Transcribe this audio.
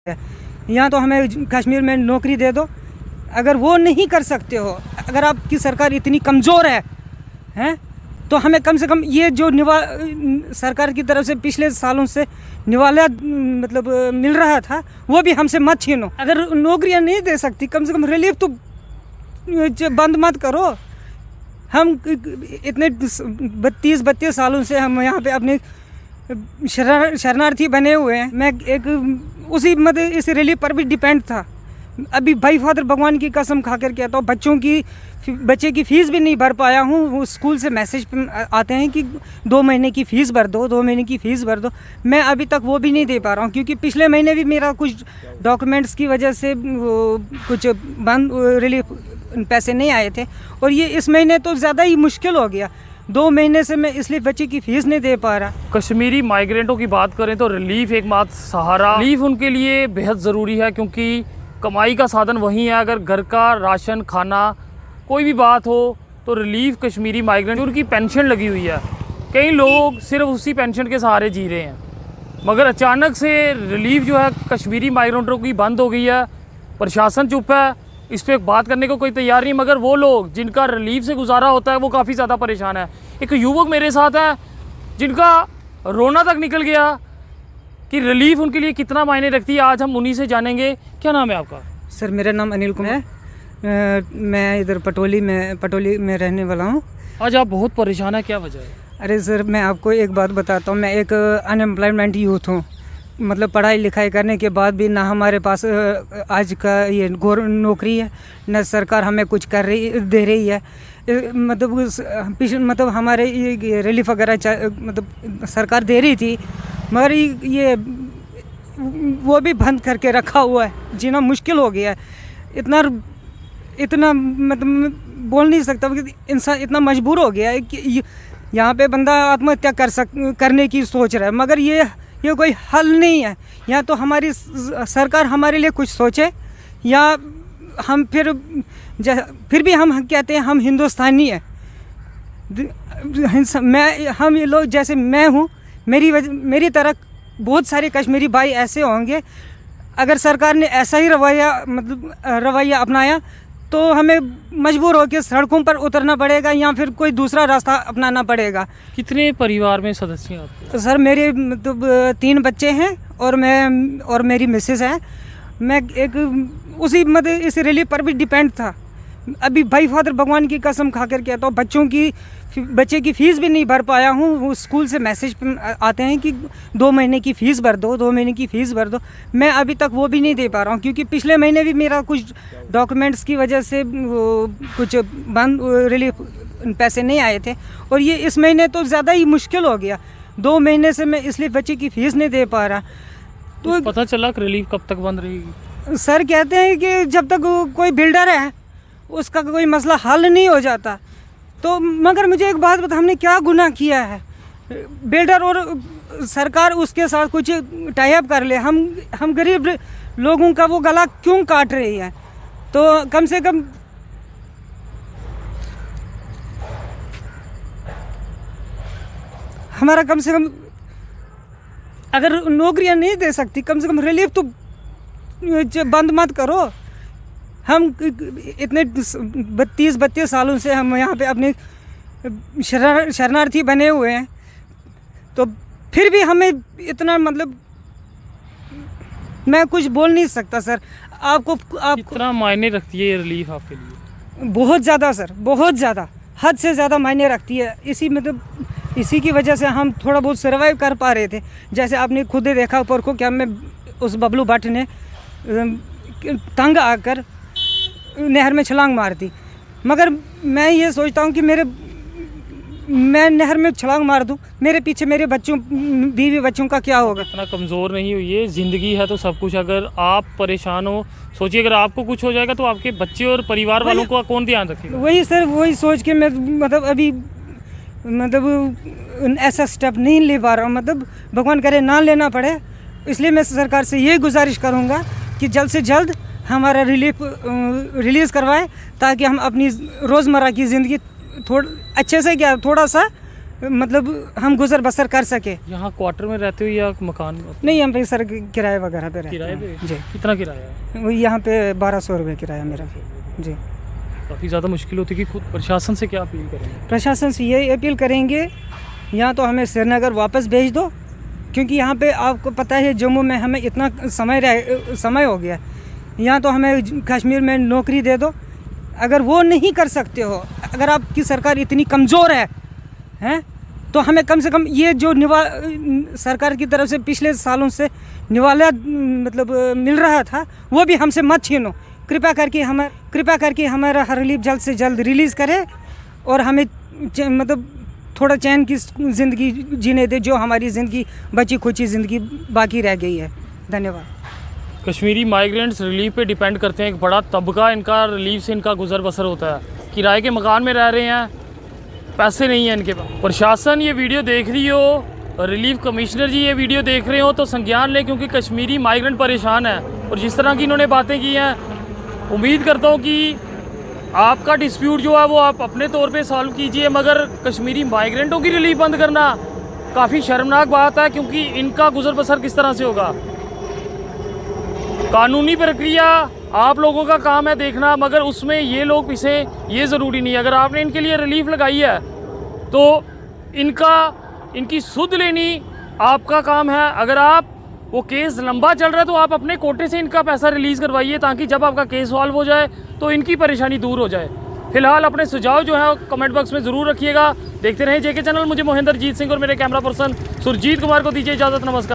है। यहाँ तो हमें कश्मीर में नौकरी दे दो। अगर वो नहीं कर सकते हो, अगर आपकी सरकार इतनी कमज़ोर है तो हमें कम से कम ये जो सरकार की तरफ से पिछले सालों से निवाला मतलब मिल रहा था वो भी हमसे मत छीनो। अगर नौकरियाँ नहीं दे सकती, कम से कम रिलीफ तो बंद मत करो। हम इतने 32 सालों से हम यहाँ पे अपने शरणार्थी बने हुए हैं। मैं एक उसी मतलब इस रिलीफ पर भी डिपेंड था। अभी भाई फादर भगवान की कसम खा कर कहता हूँ, बच्चे की फ़ीस भी नहीं भर पाया हूँ। वो स्कूल से मैसेज आते हैं कि 2 महीने की फ़ीस भर दो, 2 महीने की फ़ीस भर दो। मैं अभी तक वो भी नहीं दे पा रहा हूँ, क्योंकि पिछले महीने भी मेरा कुछ डॉक्यूमेंट्स की वजह से कुछ बंद रिलीफ पैसे नहीं आए थे, और ये इस महीने तो ज़्यादा ही मुश्किल हो गया। 2 महीने से मैं इसलिए बच्चे की फ़ीस नहीं दे पा रहा। कश्मीरी माइग्रेंटों की बात करें तो रिलीफ एकमात्र सहारा। रिलीफ उनके लिए बेहद ज़रूरी है, क्योंकि कमाई का साधन वही है। अगर घर का राशन, खाना, कोई भी बात हो तो रिलीफ कश्मीरी माइग्रेंट, उनकी पेंशन लगी हुई है। कई लोग सिर्फ उसी पेंशन के सहारे जी रहे हैं, मगर अचानक से रिलीफ जो है कश्मीरी माइग्रेंटों की बंद हो गई है। प्रशासन चुप है, इस पर बात करने को कोई तैयार नहीं, मगर वो लोग जिनका रिलीफ से गुजारा होता है वो काफ़ी ज़्यादा परेशान है। एक युवक मेरे साथ है जिनका रोना तक निकल गया कि रिलीफ उनके लिए कितना मायने रखती है। आज हम उन्हीं से जानेंगे। क्या नाम है आपका? सर, मेरा नाम अनिल कुमार है। मैं इधर पटोली में रहने वाला हूँ। आज आप बहुत परेशान है, क्या वजह है? अरे सर, मैं आपको एक बात बताता हूँ। मैं एक अनएम्प्लॉयमेंट यूथ हूँ। मतलब पढ़ाई लिखाई करने के बाद भी ना हमारे पास आज का ये नौकरी है, न सरकार हमें कुछ दे रही है। मतलब हमारे ये रिलीफ वगैरह मतलब सरकार दे रही थी, मगर ये वो भी बंद करके रखा हुआ है। जीना मुश्किल हो गया है। इतना मतलब बोल नहीं सकता कि इंसान इतना मजबूर हो गया है कि यहाँ पे बंदा आत्महत्या करने की सोच रहा है, मगर ये कोई हल नहीं है। या तो हमारी सरकार हमारे लिए कुछ सोचे, या हम फिर भी हम कहते हैं हम हिंदुस्तानी हैं। हम ये लोग, जैसे मैं हूँ, मेरी तरह बहुत सारे कश्मीरी भाई ऐसे होंगे। अगर सरकार ने ऐसा ही रवैया अपनाया तो हमें मजबूर होकर सड़कों पर उतरना पड़ेगा, या फिर कोई दूसरा रास्ता अपनाना पड़ेगा। कितने परिवार में सदस्य हैं आपके? सर, मेरे मतलब 3 बच्चे हैं और मेरी मिसेस है। मैं एक उसी मतलब इस रिलीफ पर भी डिपेंड था। अभी भाई फादर भगवान की कसम खा कर कहता हूँ, बच्चे की फ़ीस भी नहीं भर पाया हूँ। वो स्कूल से मैसेज आते हैं कि 2 महीने की फ़ीस भर दो, 2 महीने की फ़ीस भर दो। मैं अभी तक वो भी नहीं दे पा रहा हूँ, क्योंकि पिछले महीने भी मेरा कुछ डॉक्यूमेंट्स की वजह से कुछ बंद रिलीफ पैसे नहीं आए थे, और ये इस महीने तो ज़्यादा ही मुश्किल हो गया। 2 महीने से मैं इसलिए बच्चे की फ़ीस नहीं दे पा रहा। तो पता चला कि रिलीफ कब तक बंद रहेगी? सर कहते हैं कि जब तक कोई बिल्डर है उसका कोई मसला हल नहीं हो जाता। तो मगर मुझे एक बात बता, हमने क्या गुनाह किया है? बिल्डर और सरकार उसके साथ कुछ टाई अप कर ले। हम गरीब लोगों का वो गला क्यों काट रही है? तो कम से कम हमारा अगर नौकरियां नहीं दे सकती, कम से कम रिलीफ तो बंद मत करो। हम इतने 32 सालों से हम यहाँ पे अपने शरणार्थी बने हुए हैं, तो फिर भी हमें इतना मतलब मैं कुछ बोल नहीं सकता सर। आपको कितना मायने रखती है ये रिलीफ आपके लिए? बहुत ज़्यादा सर, बहुत ज़्यादा, हद से ज़्यादा मायने रखती है। इसी की वजह से हम थोड़ा बहुत सर्वाइव कर पा रहे थे। जैसे आपने खुद ही देखा ऊपर को, क्या मैं उस बबलू भट्ट ने तंग आकर नहर में छलांग मार दी। मगर मैं ये सोचता हूँ कि मैं नहर में छलांग मार दूँ, मेरे पीछे मेरे बीवी बच्चों का क्या होगा? इतना कमज़ोर नहीं हुई है, ज़िंदगी है तो सब कुछ। अगर आप परेशान हो, सोचिए अगर आपको कुछ हो जाएगा तो आपके बच्चे और परिवार वालों को कौन ध्यान रखेगा? वही सर, वही सोच के मैं अभी ऐसा स्टेप नहीं ले पा रहा हूँ। भगवान करे ना लेना पड़े। इसलिए मैं सरकार से यही गुजारिश करूँगा कि जल्द से जल्द हमारा रिलीज़ करवाए, ताकि हम अपनी रोज़मर्रा की ज़िंदगी अच्छे से थोड़ा सा मतलब हम गुजर बसर कर सके। यहाँ क्वार्टर में रहते हो या मकान? नहीं, हम पे सर किराए वगैरह पे रहते किराए हैं पे? जी। कितना किराया है? वही यहाँ पे 1200 रुपये किराया मेरा जी। काफ़ी ज़्यादा मुश्किल होती है कि खुद प्रशासन से क्या अपील करेंगे? प्रशासन से ये अपील करेंगे, या तो हमें श्रीनगर वापस भेज दो, क्योंकि यहाँ पे आपको पता है जम्मू में हमें इतना समय हो गया, या तो हमें कश्मीर में नौकरी दे दो। अगर वो नहीं कर सकते हो, अगर आपकी सरकार इतनी कमज़ोर है तो हमें कम से कम ये जो सरकार की तरफ से पिछले सालों से निवाला मतलब मिल रहा था, वो भी हमसे मत छीनो। कृपया करके हमारा रिलीफ जल्द से जल्द रिलीज़ करे और हमें मतलब थोड़ा चैन की ज़िंदगी जीने दे, जो हमारी ज़िंदगी बची खुची ज़िंदगी बाकी रह गई है। धन्यवाद। कश्मीरी माइग्रेंट्स रिलीफ पे डिपेंड करते हैं। एक बड़ा तबका इनका रिलीफ से इनका गुजर बसर होता है। किराए के मकान में रह रहे हैं, पैसे नहीं हैं इनके पास। प्रशासन ये वीडियो देख रही हो, रिलीफ कमिश्नर जी ये वीडियो देख रहे हो तो संज्ञान लें, क्योंकि कश्मीरी माइग्रेंट परेशान है। और जिस तरह की इन्होंने बातें की हैं, उम्मीद करता हूँ कि आपका डिस्प्यूट जो है वो आप अपने तौर पे सॉल्व कीजिए, मगर कश्मीरी माइग्रेंटों की रिलीफ बंद करना काफ़ी शर्मनाक बात है, क्योंकि इनका गुजर बसर किस तरह से होगा। कानूनी प्रक्रिया आप लोगों का काम है देखना, मगर उसमें ये लोग पिसे ये ज़रूरी नहीं है। अगर आपने इनके लिए रिलीफ लगाई है तो इनकी सुध लेनी आपका काम है। अगर आप वो केस लंबा चल रहा है तो आप अपने कोटे से इनका पैसा रिलीज़ करवाइए, ताकि जब आपका केस सॉल्व हो जाए तो इनकी परेशानी दूर हो जाए। फिलहाल अपने सुझाव जो है कमेंट बॉक्स में ज़रूर रखिएगा। देखते रहें जेके चैनल। मुझे मोहिंदर जीत सिंह और मेरे कैमरा पर्सन सुरजीत कुमार को दीजिए इजाज़त। नमस्कार।